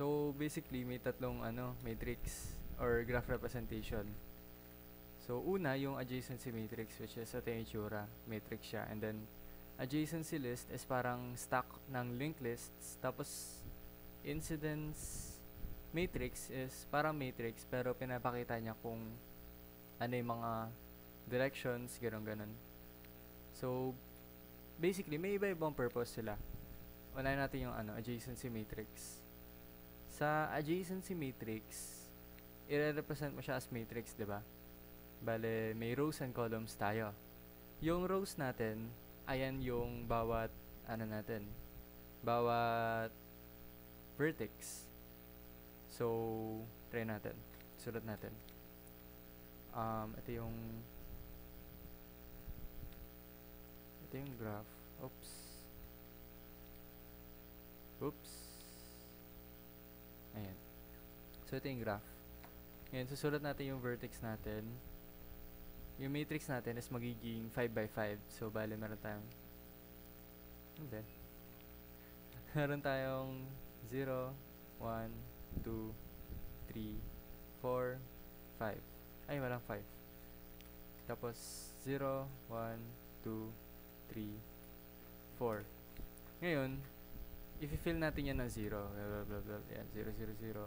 So, basically, may tatlong matrix or graph representation. So, una, yung adjacency matrix, which is ito yung itsura. Matrix siya. And then, adjacency list is parang stack ng linked lists. Tapos, incidence matrix is parang matrix, pero pinapakita niya kung ano yung mga directions, gano'n. So, basically, may iba-ibang purpose sila. Unahin natin yung adjacency matrix. Sa adjacency matrix, i-represent mo siya as matrix, di ba? Bale, may rows and columns tayo. Yung rows natin, ayan yung bawat, bawat vertex. So, try natin. Sulat natin. Ito yung graph. Oops. Ayan. So, ito yung graph. Ngayon, susulat natin yung vertex natin. Yung matrix natin is magiging 5 by 5. So, bale, meron tayong meron tayong 0, 1, 2, 3, 4, 5. Ay, walang 5. Tapos, 0, 1, 2, 3, 4. Ngayon, i-fill natin yan ng 0. Blah, blah, blah. Yan, 0, 0, 0.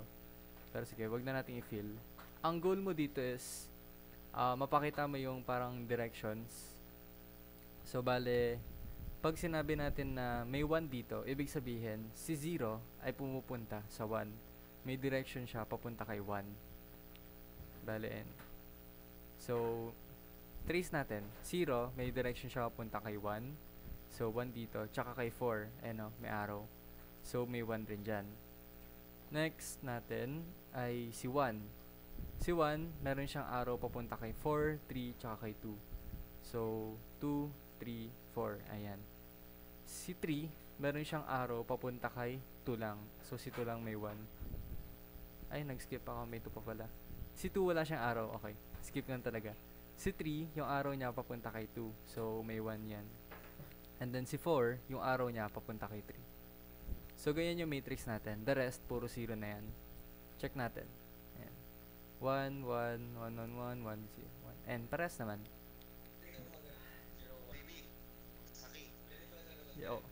Pero sige, wag na natin i-fill. Ang goal mo dito is, mapakita mo yung parang directions. So, bale, pag sinabi natin na may 1 dito, ibig sabihin, si 0 ay pumupunta sa 1. May direction siya papunta kay 1. Bale, n. So, trace natin. 0, may direction siya papunta kay 1. So, 1 dito. Tsaka kay 4. May arrow. So, may 1 rin dyan. Next natin ay si 1. Si 1, meron siyang arrow papunta kay 4, 3, tsaka kay 2. So, 2, 3, 4. Ayan. Si 3, meron siyang arrow papunta kay 2 lang. So, si 2 lang may 1. Ay, nag-skip ako. May 2 pa pala. Si 2 wala siyang arrow. Okay. Skip lang talaga. Si 3, yung arrow niya papunta kay 2. So, may 1 yan. And then si 4, yung arrow niya papunta kay 3. So, ganyan yung matrix natin. The rest, puro 0 na yan. Check natin. Ayan. 1, 1, 1, 1, 1, 1, 0, 1. And pares naman. Yo.